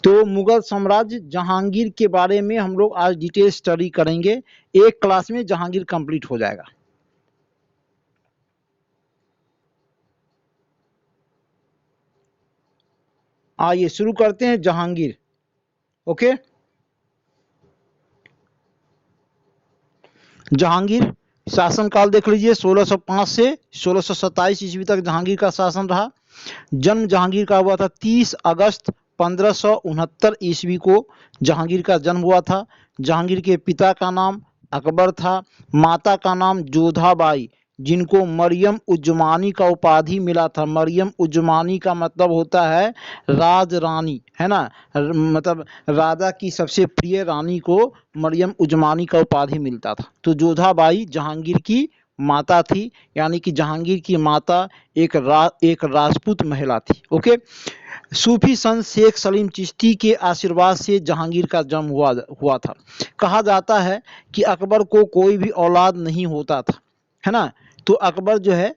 तो मुगल साम्राज्य जहांगीर के बारे में हम लोग आज डिटेल स्टडी करेंगे। एक क्लास में जहांगीर कंप्लीट हो जाएगा। आइए शुरू करते हैं जहांगीर। ओके, जहांगीर शासनकाल देख लीजिए, 1605 से 1627 ईस्वी तक जहांगीर का शासन रहा। जन्म जहांगीर का हुआ था 30 अगस्त 1569 ईस्वी को जहांगीर का जन्म हुआ था। जहांगीर के पिता का नाम अकबर था, माता का नाम जोधाबाई, जिनको मरियम उज्जमानी का उपाधि मिला था। मरियम उज्जमानी का मतलब होता है राज रानी, है ना, मतलब राजा की सबसे प्रिय रानी को मरियम उज्जमानी का उपाधि मिलता था। तो जोधाबाई जहांगीर की माता थी, यानी कि जहांगीर की माता एक राजपूत महिला थी। ओके, सूफी संत शेख सलीम चिश्ती के आशीर्वाद से जहांगीर का जन्म हुआ था। कहा जाता है कि अकबर को कोई भी औलाद नहीं होता था, है ना। तो अकबर जो है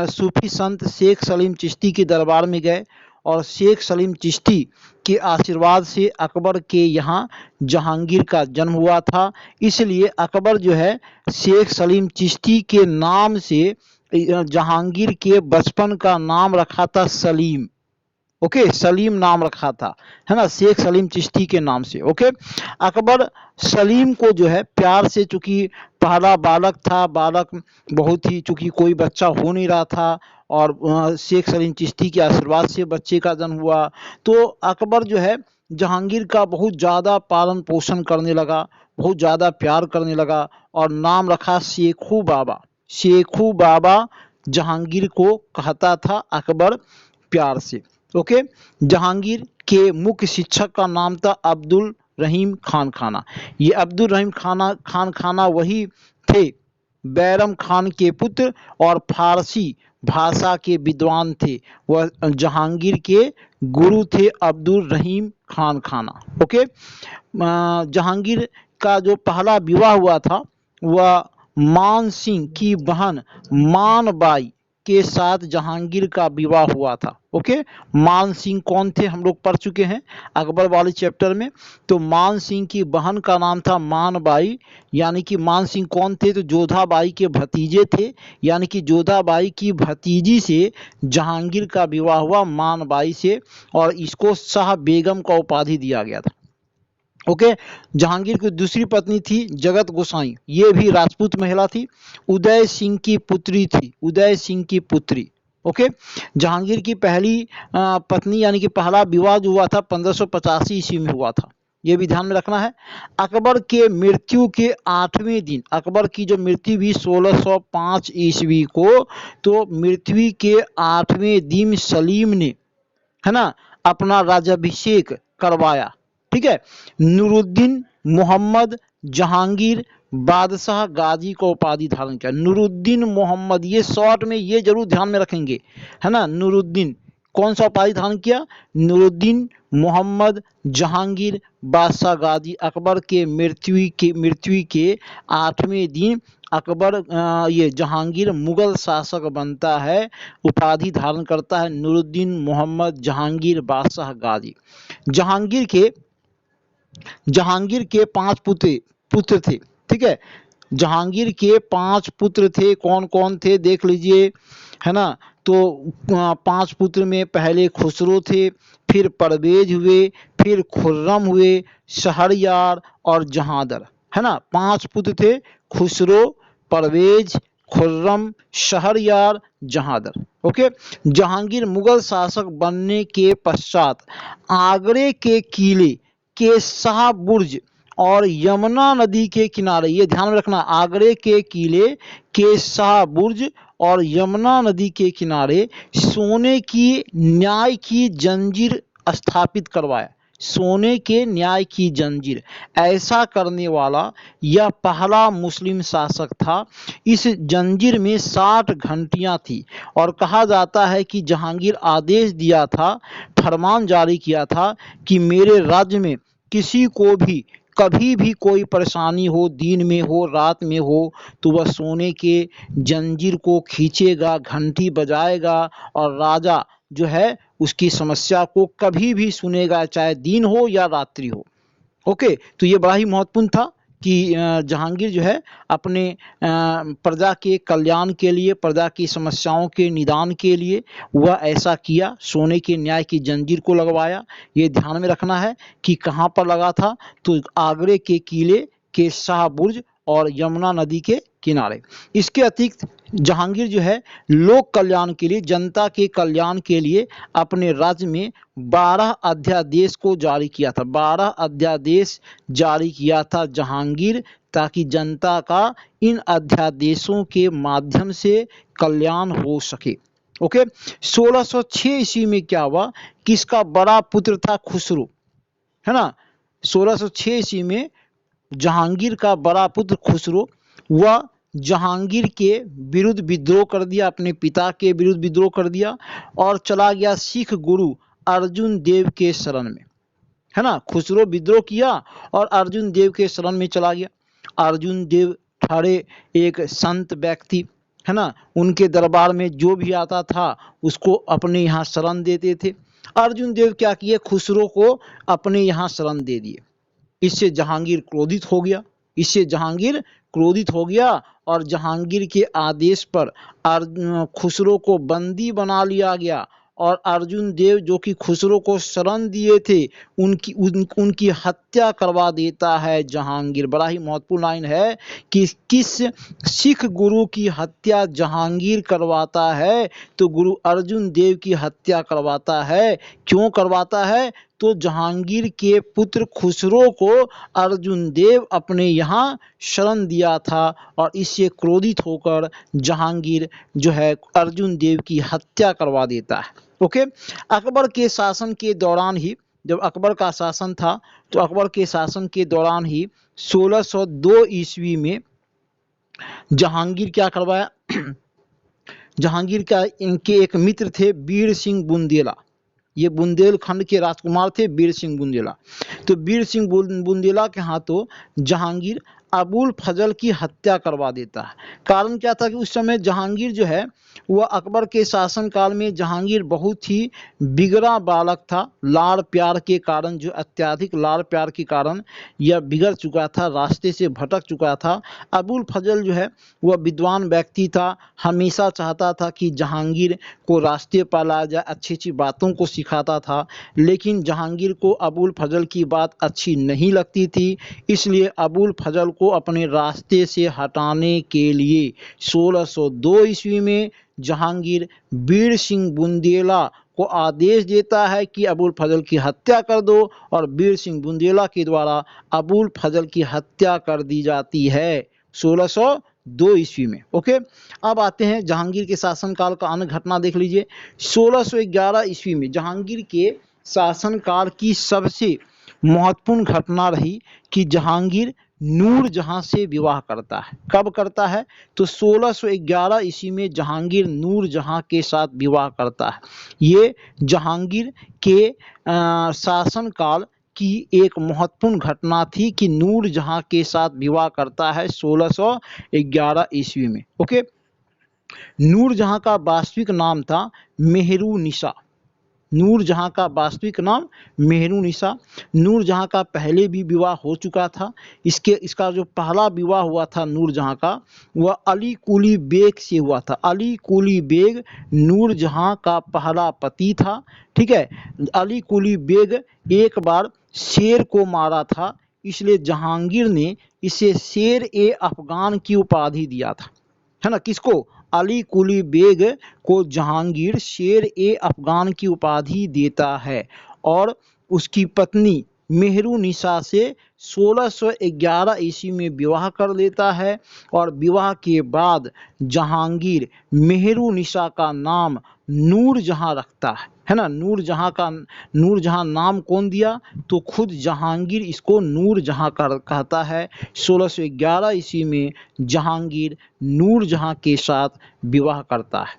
सूफी संत शेख सलीम चिश्ती के दरबार में गए और शेख सलीम चिश्ती के आशीर्वाद से अकबर के यहाँ जहांगीर का जन्म हुआ था। इसलिए अकबर जो है शेख सलीम चिश्ती के नाम से जहांगीर के बचपन का नाम रखा था सलीम। ओके, सलीम नाम रखा था, है ना, शेख सलीम चिश्ती के नाम से। ओके, अकबर सलीम को जो है प्यार से, चूंकि पहला बालक था, बालक बहुत ही, चूंकि कोई बच्चा हो नहीं रहा था और शेख सलीम चिश्ती के आशीर्वाद से बच्चे का जन्म हुआ, तो अकबर जो है जहांगीर का बहुत ज़्यादा पालन पोषण करने लगा, बहुत ज़्यादा प्यार करने लगा और नाम रखा शेखू बाबा। शेखू बाबा जहांगीर को कहता था अकबर प्यार से। ओके, जहांगीर के मुख्य शिक्षक का नाम था अब्दुल रहीम खान खाना। ये अब्दुल रहीम खान खाना वही थे बैरम खान के पुत्र और फारसी भाषा के विद्वान थे। वह जहांगीर के गुरु थे अब्दुल रहीम खान खाना। ओके, जहांगीर का जो पहला विवाह हुआ था वह मान सिंह की बहन मानबाई के साथ जहांगीर का विवाह हुआ था। ओके, मान सिंह कौन थे हम लोग पढ़ चुके हैं अकबर वाले चैप्टर में। तो मान सिंह की बहन का नाम था मानबाई, यानी कि मान सिंह कौन थे, तो जोधाबाई के भतीजे थे, यानी कि जोधाबाई की भतीजी से जहांगीर का विवाह हुआ मानबाई से, और इसको शाह बेगम का उपाधि दिया गया था। ओके, जहांगीर की दूसरी पत्नी थी जगत गोसाई, ये भी राजपूत महिला थी, उदय सिंह की पुत्री थी, उदय सिंह की पुत्री। ओके, जहांगीर की पहली पत्नी यानी कि पहला विवाह जो हुआ था 1585 ईस्वी में हुआ था, ये भी ध्यान में रखना है। अकबर के मृत्यु के 8वें दिन, अकबर की जो मृत्यु हुई 1605 ईस्वी को, तो मृत्यु के 8वें दिन सलीम ने, है ना, अपना राज्याभिषेक करवाया। ठीक है, नूरुद्दीन मोहम्मद जहांगीर बादशाह गाजी को उपाधि धारण किया। नूरुद्दीन मोहम्मद, ये शॉर्ट में ये जरूर ध्यान में रखेंगे, है ना। नूरुद्दीन कौन सा उपाधि धारण किया, नूरुद्दीन मोहम्मद जहांगीर बादशाह गाजी। अकबर के मृत्यु के 8वें दिन अकबर ये जहांगीर मुगल शासक बनता है, उपाधि धारण करता है नूरुद्दीन मोहम्मद जहांगीर बादशाह गाजी। जहांगीर के 5 पुत्र थे। ठीक है, जहांगीर के 5 पुत्र थे, कौन कौन थे देख लीजिए, है ना। तो 5 पुत्र में पहले खुसरो थे, फिर परवेज हुए, फिर खुर्रम हुए, शहरयार और जहांदर, है ना। 5 पुत्र थे, खुसरो, परवेज, खुर्रम, शहरयार, जहांदर। ओके, जहांगीर मुगल शासक बनने के पश्चात आगरे के किले के शाह बुर्ज और यमुना नदी के किनारे, ये ध्यान में रखना, आगरे के किले के शाह बुर्ज और यमुना नदी के किनारे सोने की न्याय की जंजीर स्थापित करवाया। सोने के न्याय की जंजीर, ऐसा करने वाला यह पहला मुस्लिम शासक था। इस जंजीर में 60 घंटियां थी और कहा जाता है कि जहांगीर आदेश दिया था, फरमान जारी किया था कि मेरे राज्य में किसी को भी कभी भी कोई परेशानी हो, दिन में हो, रात में हो, तो वह सोने के जंजीर को खींचेगा, घंटी बजाएगा और राजा जो है उसकी समस्या को कभी भी सुनेगा, चाहे दिन हो या रात्रि हो। ओके, तो ये बड़ा ही महत्वपूर्ण था कि जहांगीर जो है अपने प्रजा के कल्याण के लिए, प्रजा की समस्याओं के निदान के लिए वह ऐसा किया, सोने के न्याय की जंजीर को लगवाया। ये ध्यान में रखना है कि कहाँ पर लगा था, तो आगरे के किले के शाह बुर्ज और यमुना नदी के किनारे। इसके अतिरिक्त जहांगीर जो है लोक कल्याण के लिए, जनता के कल्याण के लिए अपने राज्य में 12 अध्यादेश को जारी किया था। 12 अध्यादेश जारी किया था जहांगीर, ताकि जनता का इन अध्यादेशों के माध्यम से कल्याण हो सके। ओके, 1606 ईस्वी में क्या हुआ कि इसका बड़ा पुत्र था खुसरो, है ना। 1606 ईस्वी में जहांगीर का बड़ा पुत्र खुसरो, वह जहांगीर के विरुद्ध विद्रोह कर दिया, अपने पिता के विरुद्ध विद्रोह कर दिया और चला गया सिख गुरु अर्जुन देव के शरण में, है ना। खुसरो विद्रोह किया और अर्जुन देव के शरण में चला गया। अर्जुन देव ठहरे एक संत व्यक्ति, है ना। उनके दरबार में जो भी आता था उसको अपने यहाँ शरण देते थे। अर्जुन देव क्या किए, खुसरो को अपने यहाँ शरण दे दिए। इससे जहांगीर क्रोधित हो गया, इससे जहांगीर क्रोधित हो गया और जहांगीर के आदेश पर खुसरो को बंदी बना लिया गया और अर्जुन देव जो कि खुसरो को शरण दिए थे उनकी हत्या करवा देता है जहांगीर। बड़ा ही महत्वपूर्ण लाइन है कि किस सिख गुरु की हत्या जहांगीर करवाता है, तो गुरु अर्जुन देव की हत्या करवाता है। क्यों करवाता है, तो जहांगीर के पुत्र खुसरो को अर्जुन देव अपने यहाँ शरण दिया था और इससे क्रोधित होकर जहांगीर जो है अर्जुन देव की हत्या करवा देता है। ओके, अकबर के शासन के दौरान ही, जब अकबर का शासन था तो अकबर के शासन के दौरान ही 1602 ईस्वी में जहांगीर क्या करवाया जहांगीर का इनके एक मित्र थे वीर सिंह बुंदेला। ये बुंदेलखंड के राजकुमार थे वीर सिंह बुंदेला। तो वीर सिंह बुंदेला के हाथों जहांगीर अबुल फजल की हत्या करवा देता है। कारण क्या था कि उस समय जहांगीर जो है वह अकबर के शासनकाल में जहांगीर बहुत ही बिगड़ा बालक था। लाड़ प्यार के कारण, जो अत्यधिक लाड़ प्यार के कारण यह बिगड़ चुका था, रास्ते से भटक चुका था। अबुल फजल जो है वह विद्वान व्यक्ति था, हमेशा चाहता था कि जहांगीर को रास्ते पर लाया जाए, अच्छी अच्छी बातों को सिखाता था। लेकिन जहांगीर को अबुल फजल की बात अच्छी नहीं लगती थी, इसलिए अबुल फजल को अपने रास्ते से हटाने के लिए 1602 ईस्वी में जहांगीर वीर सिंह बुंदेला को आदेश देता है कि अबुल फजल की हत्या कर दो और वीर सिंह बुंदेला के द्वारा अबुल फजल की हत्या कर दी जाती है 1602 ईस्वी में। ओके, अब आते हैं जहांगीर के शासनकाल का अन्य घटना देख लीजिए। 1611 ईस्वी में जहांगीर के शासनकाल की सबसे महत्वपूर्ण घटना रही कि जहांगीर नूरजहां से विवाह करता है। कब करता है, तो 1611 ईस्वी में जहांगीर नूरजहां के साथ विवाह करता है। ये जहांगीर के शासनकाल की एक महत्वपूर्ण घटना थी कि नूरजहां के साथ विवाह करता है 1611 ईस्वी में। ओके, नूरजहां का वास्तविक नाम था मेहरुनिसा। नूरजहां का वास्तविक नाम मेहरुनिसा। नूरजहां का पहले भी विवाह हो चुका था। इसका जो पहला विवाह हुआ था नूरजहां का, वह अली कुली बेग से हुआ था। अली कुली बेग नूरजहां का पहला पति था। ठीक है, अली कुली बेग एक बार शेर को मारा था, इसलिए जहांगीर ने इसे शेर ए अफगान की उपाधि दिया था, है ना। किसको, अली कुली बेग को जहांगीर शेर ए अफगान की उपाधि देता है और उसकी पत्नी मेहरुनिसा से 1611 ईस्वी में विवाह कर लेता है और विवाह के बाद जहांगीर मेहरुनिसा का नाम नूरजहां रखता है ना। नूरजहां नाम कौन दिया, तो खुद जहांगीर इसको नूरजहां कहता है। 1611 ईस्वी में जहांगीर नूरजहां के साथ विवाह करता है।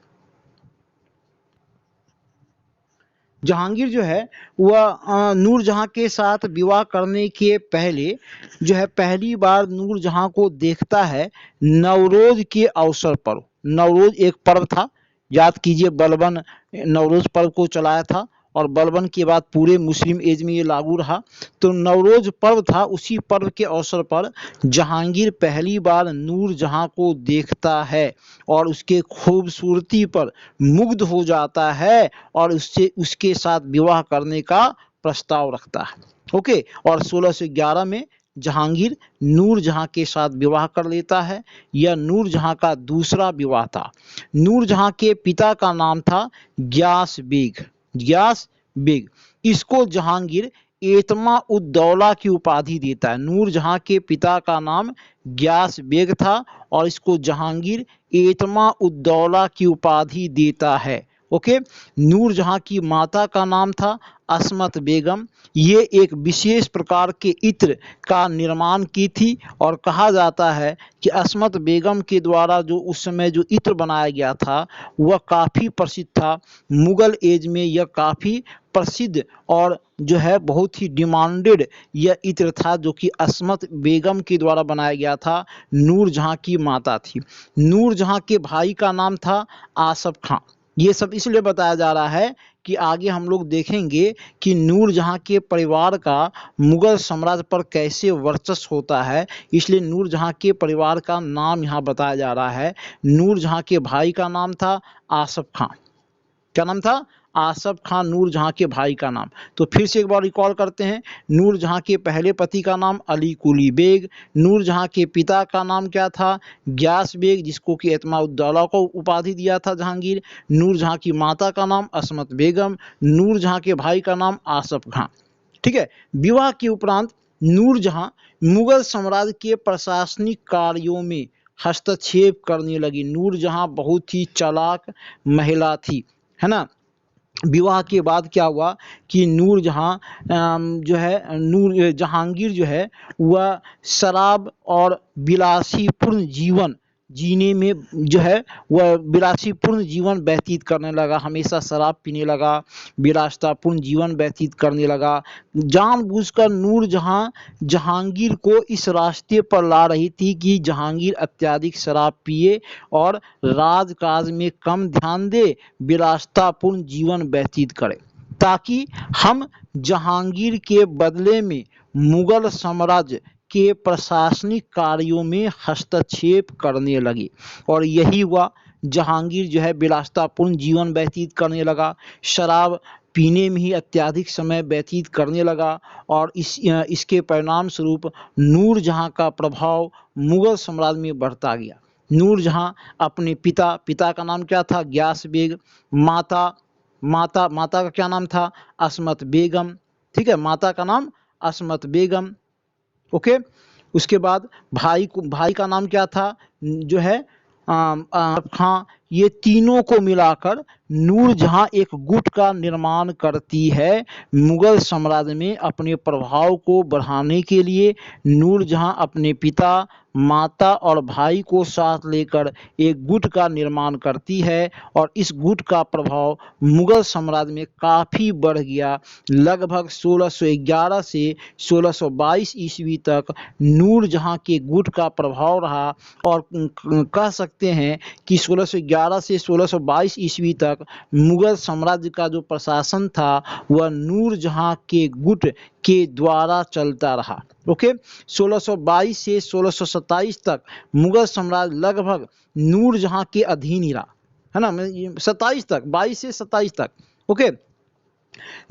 जहांगीर जो है वह नूरजहां के साथ विवाह करने के पहले जो है पहली बार नूरजहां को देखता है नवरोज के अवसर पर। नवरोज एक पर्व था याद कीजिए, बलबन नवरोज पर्व को चलाया था और बलबन के बाद पूरे मुस्लिम एज में ये लागू रहा। तो नवरोज पर्व था, उसी पर्व के अवसर पर जहांगीर पहली बार नूरजहां को देखता है और उसके खूबसूरती पर मुग्ध हो जाता है और उससे उसके साथ विवाह करने का प्रस्ताव रखता है। ओके, और 1611 में जहांगीर नूरजहां के साथ विवाह कर लेता है। यह नूरजहां का दूसरा विवाह था। नूरजहां के पिता का नाम था ग्यास बेग। ग्यास बेग, इसको जहांगीर एतमा उद्दौला की उपाधि देता है। नूरजहां के पिता का नाम ग्यास बेग था और इसको जहांगीर एतमा उद्दौला की उपाधि देता है। ओके, नूरजहां की माता का नाम था असमत बेगम। ये एक विशेष प्रकार के इत्र का निर्माण की थी और कहा जाता है कि असमत बेगम के द्वारा जो उस समय जो इत्र बनाया गया था वह काफ़ी प्रसिद्ध था। मुगल एज में यह काफ़ी प्रसिद्ध और जो है बहुत ही डिमांडेड यह इत्र था, जो कि असमत बेगम के द्वारा बनाया गया था। नूरजहां की माता थी। नूरजहां के भाई का नाम था आसफ खां। ये सब इसलिए बताया जा रहा है कि आगे हम लोग देखेंगे कि नूरजहां के परिवार का मुगल साम्राज्य पर कैसे वर्चस्व होता है, इसलिए नूरजहां के परिवार का नाम यहाँ बताया जा रहा है। नूरजहां के भाई का नाम था आसफ खां। क्या नाम था? आसफ खां, नूरजहां के भाई का नाम। तो फिर से एक बार रिकॉल करते हैं। नूरजहां के पहले पति का नाम अली कुली बेग। नूरजहां के पिता का नाम क्या था? ग्यास बेग, जिसको कि एतमा उद्दौला को उपाधि दिया था जहांगीर। नूरजहां की माता का नाम असमत बेगम। नूरजहां के भाई का नाम आसफ खां। ठीक है। विवाह के उपरांत नूरजहां मुगल साम्राज्य के प्रशासनिक कार्यों में हस्तक्षेप करने लगी। नूरजहां बहुत ही चालाक महिला थी, है ना। विवाह के बाद क्या हुआ कि नूरजहां जो है जहांगीर जो है वह शराब और विलासीपूर्ण जीवन जीने में जो है वह विलासीपूर्ण जीवन व्यतीत करने लगा। हमेशा शराब पीने लगा, विलासितापूर्ण जीवन व्यतीत करने लगा। जानबूझकर नूरजहां जहांगीर को इस रास्ते पर ला रही थी कि जहांगीर अत्यधिक शराब पिए और राजकाज में कम ध्यान दे, विलासितापूर्ण जीवन व्यतीत करे, ताकि हम जहांगीर के बदले में मुगल साम्राज्य के प्रशासनिक कार्यों में हस्तक्षेप करने लगे। और यही हुआ, जहांगीर जो है विलासितापूर्ण जीवन व्यतीत करने लगा, शराब पीने में ही अत्यधिक समय व्यतीत करने लगा और इसके परिणाम स्वरूप नूरजहां का प्रभाव मुगल साम्राज्य में बढ़ता गया। नूरजहां अपने पिता का नाम क्या था? ग्यास बेग। माता का क्या नाम था? असमत बेगम। ठीक है, माता का नाम असमत बेगम। ओके, उसके बाद भाई का नाम क्या था? जो है खां। ये तीनों को मिलाकर नूरजहां एक गुट का निर्माण करती है। मुगल साम्राज्य में अपने प्रभाव को बढ़ाने के लिए नूरजहां अपने पिता, माता और भाई को साथ लेकर एक गुट का निर्माण करती है और इस गुट का प्रभाव मुगल साम्राज्य में काफ़ी बढ़ गया। लगभग 1611 से 1622 ईस्वी तक नूरजहां के गुट का प्रभाव रहा और कह सकते हैं कि 1611 से 1622 ईस्वी तक मुगल साम्राज्य का जो प्रशासन था वह नूरजहां के गुट के द्वारा चलता रहा। ओके, 1622 से 1627 तक मुगल साम्राज्य लगभग नूरजहां के अधीन ही रहा, है ना। 27 तक, 22 से 27 तक। ओके,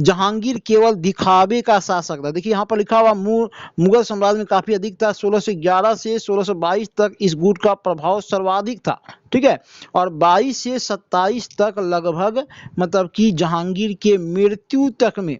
जहांगीर केवल दिखावे का शासक था। देखिए यहाँ पर लिखा हुआ मुगल साम्राज्य में काफी अधिक था। 1611 से 1622 तक इस गुट का प्रभाव सर्वाधिक था। ठीक है, और 22 से 27 तक लगभग मतलब कि जहांगीर के मृत्यु तक में,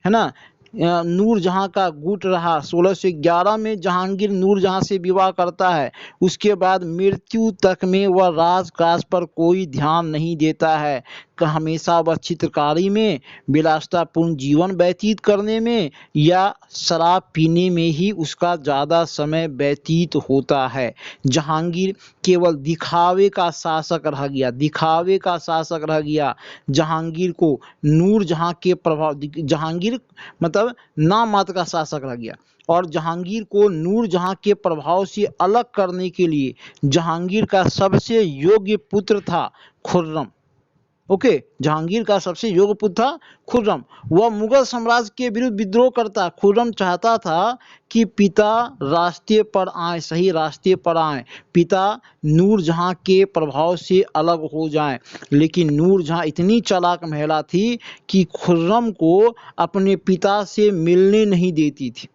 है ना, नूरजहां का गुट रहा। 1611 में जहांगीर नूरजहां से विवाह करता है। उसके बाद मृत्यु तक में वह राजकाज पर कोई ध्यान नहीं देता है। हमेशा वह चित्रकारी में, विलासितापूर्ण जीवन व्यतीत करने में या शराब पीने में ही उसका ज़्यादा समय व्यतीत होता है। जहांगीर केवल दिखावे का शासक रह गया, दिखावे का शासक रह गया। जहांगीर को नूरजहां के प्रभाव, जहांगीर मतलब नाम मात्र का शासक रह गया। और जहांगीर को नूरजहां के प्रभाव से अलग करने के लिए जहांगीर का सबसे योग्य पुत्र था खुर्रम। ओके, जहांगीर का सबसे योग्य पुत्र था खुर्रम। वह मुगल साम्राज्य के विरुद्ध विद्रोह करता। खुर्रम चाहता था कि पिता रास्ते पर आए, सही रास्ते पर आए, पिता नूरजहां के प्रभाव से अलग हो जाएं। लेकिन नूरजहां इतनी चालाक महिला थी कि खुर्रम को अपने पिता से मिलने नहीं देती थी,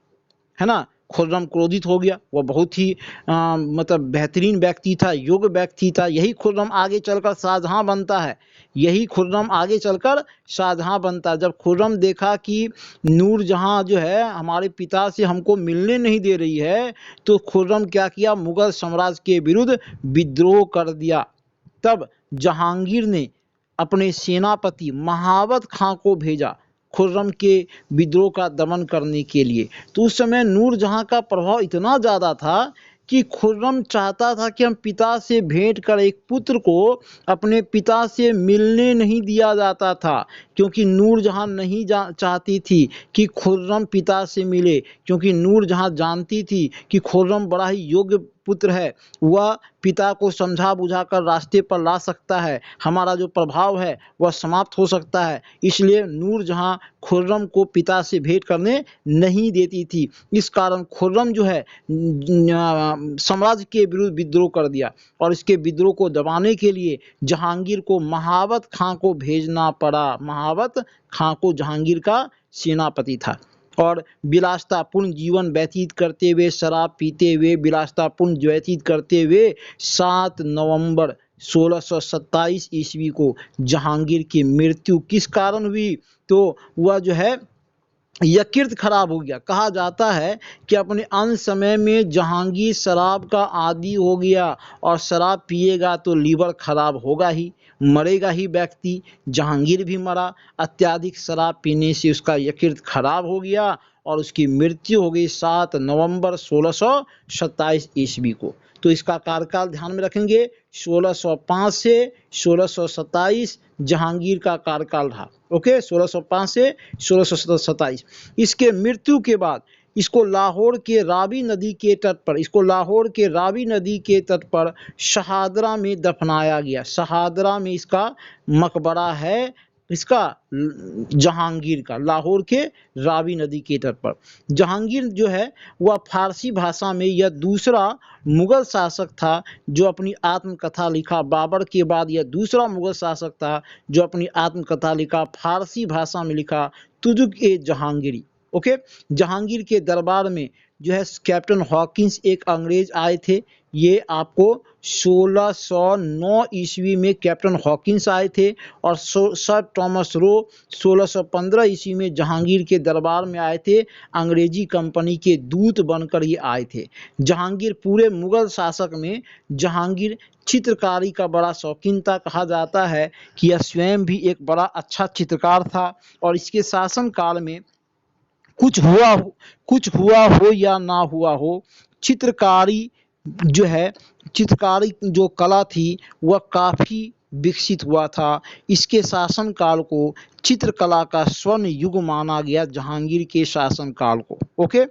है ना। खुर्रम क्रोधित हो गया। वह बहुत ही मतलब बेहतरीन व्यक्ति था, योग्य व्यक्ति था। यही खुर्रम आगे चलकर शाहजहां बनता है, यही खुर्रम आगे चलकर शाहजहां बनता है। जब खुर्रम देखा कि नूरजहां जो है हमारे पिता से हमको मिलने नहीं दे रही है, तो खुर्रम क्या किया, मुगल साम्राज्य के विरुद्ध विद्रोह कर दिया। तब जहांगीर ने अपने सेनापति महाबत खां को भेजा खुर्रम के विद्रोह का दमन करने के लिए। तो उस समय नूरजहां का प्रभाव इतना ज़्यादा था कि खुर्रम चाहता था कि हम पिता से भेंट कर, एक पुत्र को अपने पिता से मिलने नहीं दिया जाता था, क्योंकि नूरजहां नहीं चाहती थी कि खुर्रम पिता से मिले, क्योंकि नूरजहां जानती थी कि खुर्रम बड़ा ही योग्य पुत्र है, वह पिता को समझा बुझाकर रास्ते पर ला सकता है, हमारा जो प्रभाव है वह समाप्त हो सकता है। इसलिए नूरजहां खुर्रम को पिता से भेंट करने नहीं देती थी। इस कारण खुर्रम जो है साम्राज्य के विरुद्ध विद्रोह कर दिया, और इसके विद्रोह को दबाने के लिए जहांगीर को महाबत खां को भेजना पड़ा। महाबत खां को जहांगीर का सेनापति था। और विलासतापूर्ण जीवन व्यतीत करते हुए, शराब पीते हुए, विलासतापूर्ण व्यतीत करते हुए 7 नवंबर 1627 ईस्वी को जहांगीर की मृत्यु किस कारण हुई, तो वह जो है यकृत खराब हो गया। कहा जाता है कि अपने अंत समय में जहांगीर शराब का आदी हो गया, और शराब पिएगा तो लीवर खराब होगा ही, मरेगा ही व्यक्ति। जहांगीर भी मरा, अत्यधिक शराब पीने से उसका यकृत खराब हो गया और उसकी मृत्यु हो गई 7 नवंबर 1627 ईस्वी को। तो इसका कार्यकाल ध्यान में रखेंगे, 1605 से 1627 जहांगीर का कार्यकाल रहा। ओके, 1605 से 1627। इसके मृत्यु के बाद इसको लाहौर के रावी नदी के तट पर, इसको लाहौर के रावी नदी के तट पर शहादरा में दफनाया गया। शहादरा में इसका मकबरा है, इसका जहांगीर का, लाहौर के रावी नदी के तट पर। जहांगीर जो है वह फारसी भाषा में यह दूसरा मुगल शासक था जो अपनी आत्मकथा लिखा। बाबर के बाद यह दूसरा मुगल शासक था जो अपनी आत्मकथा लिखा, फारसी भाषा में लिखा, तुजुक-ए-जहांगीरी। ओके, जहांगीर के दरबार में जो है कैप्टन हॉकिंस एक अंग्रेज आए थे। ये आपको 1609 ईस्वी में कैप्टन हॉकिंस आए थे, और सर टॉमस रो 1615 ईस्वी में जहांगीर के दरबार में आए थे। अंग्रेजी कंपनी के दूत बनकर ये आए थे। जहांगीर पूरे मुगल शासक में जहांगीर चित्रकारी का बड़ा शौकीन था। कहा जाता है कि यह स्वयं भी एक बड़ा अच्छा चित्रकार था, और इसके शासन काल में कुछ हुआ हो या ना हुआ हो, चित्रकारी जो है, चित्रकारी जो कला थी वह काफ़ी विकसित हुआ था। इसके शासनकाल को चित्रकला का स्वर्ण युग माना गया, जहांगीर के शासनकाल को। ओके,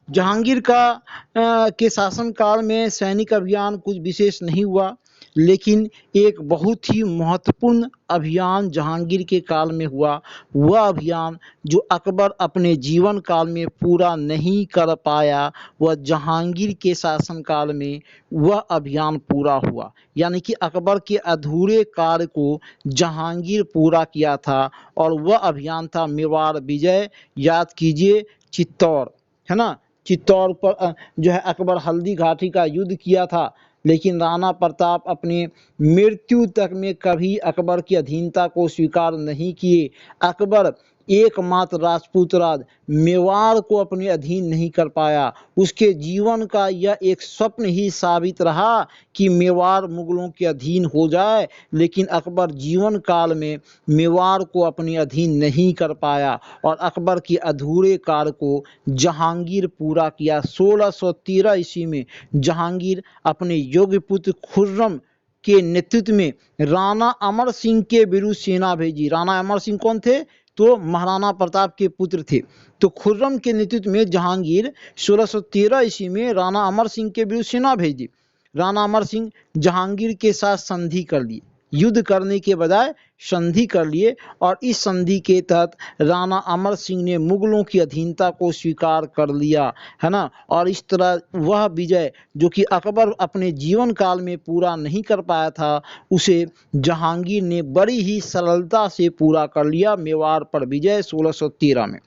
जहांगीर के शासनकाल में सैनिक अभियान कुछ विशेष नहीं हुआ, लेकिन एक बहुत ही महत्वपूर्ण अभियान जहांगीर के काल में हुआ। वह अभियान जो अकबर अपने जीवन काल में पूरा नहीं कर पाया, वह जहांगीर के शासनकाल में वह अभियान पूरा हुआ। यानी कि अकबर के अधूरे कार्य को जहांगीर पूरा किया था, और वह अभियान था मेवाड़ विजय। याद कीजिए, चित्तौड़, है ना, चित्तौड़ पर जो है अकबर हल्दी घाटी का युद्ध किया था, लेकिन राणा प्रताप अपनी मृत्यु तक में कभी अकबर की अधीनता को स्वीकार नहीं किए। अकबर एकमात्र राजपूत राज मेवाड़ को अपने अधीन नहीं कर पाया। उसके जीवन का यह एक स्वप्न ही साबित रहा कि मेवाड़ मुगलों के अधीन हो जाए, लेकिन अकबर जीवन काल में मेवाड़ को अपने अधीन नहीं कर पाया, और अकबर के अधूरे कार्य को जहांगीर पूरा किया। 1613 ईस्वी में जहांगीर अपने योग्य पुत्र खुर्रम के नेतृत्व में राणा अमर सिंह के विरुद्ध सेना भेजी। राणा अमर सिंह कौन थे, तो महाराणा प्रताप के पुत्र थे। तो खुर्रम के नेतृत्व में जहांगीर 1613 ईस्वी में राणा अमर सिंह के विरुद्ध सेना भेजी। राणा अमर सिंह जहांगीर के साथ संधि कर लिए, युद्ध करने के बजाय संधि कर लिए और इस संधि के तहत राणा अमर सिंह ने मुगलों की अधीनता को स्वीकार कर लिया, है ना। और इस तरह वह विजय जो कि अकबर अपने जीवन काल में पूरा नहीं कर पाया था, उसे जहांगीर ने बड़ी ही सरलता से पूरा कर लिया, मेवाड़ पर विजय 1613 में।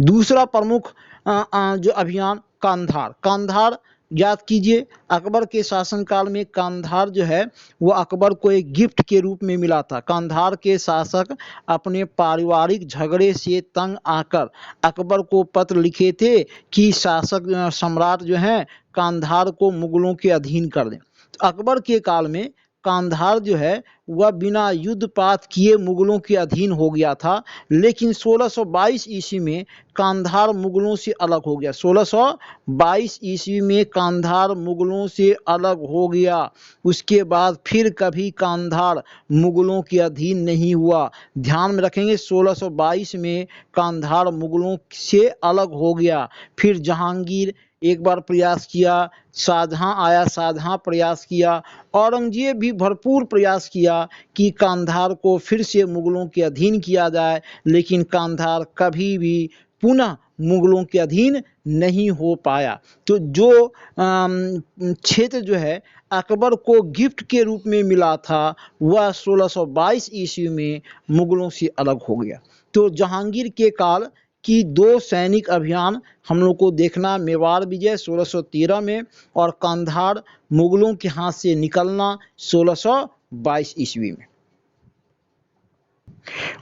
दूसरा प्रमुख जो अभियान कांधार याद कीजिए, अकबर के शासनकाल में कांधार जो है वो अकबर को एक गिफ्ट के रूप में मिला था। कांधार के शासक अपने पारिवारिक झगड़े से तंग आकर अकबर को पत्र लिखे थे कि शासक सम्राट जो है कांधार को मुगलों के अधीन कर दें। तो अकबर के काल में कांधार जो है वह बिना युद्धपात किए मुगलों के अधीन हो गया था, लेकिन 1622 ईस्वी में कांधार मुगलों से अलग हो गया। 1622 ईस्वी में कांधार मुगलों से अलग हो गया। उसके बाद फिर कभी कांधार मुगलों के अधीन नहीं हुआ। ध्यान में रखेंगे, 1622 में कांधार मुगलों से अलग हो गया। फिर जहांगीर एक बार प्रयास किया, शाहजहां आया, शाहजहां प्रयास किया, औरंगजेब भी भरपूर प्रयास किया कि कांधार को फिर से मुगलों के अधीन किया जाए, लेकिन कांधार कभी भी पुनः मुगलों के अधीन नहीं हो पाया। तो जो क्षेत्र जो है अकबर को गिफ्ट के रूप में मिला था, वह 1622 ईस्वी में मुगलों से अलग हो गया। तो जहांगीर के काल की दो सैनिक अभियान हम लोग को देखना, मेवाड़ विजय 1613 में और कांधार मुगलों के हाथ से निकलना 1622 ईस्वी में।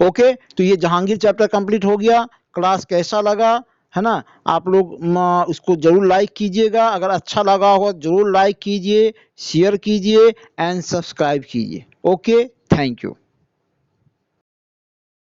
ओके, तो ये जहांगीर चैप्टर कंप्लीट हो गया। क्लास कैसा लगा, है ना, आप लोग उसको जरूर लाइक कीजिएगा। अगर अच्छा लगा हो जरूर लाइक कीजिए, शेयर कीजिए एंड सब्सक्राइब कीजिए। Okay, thank you.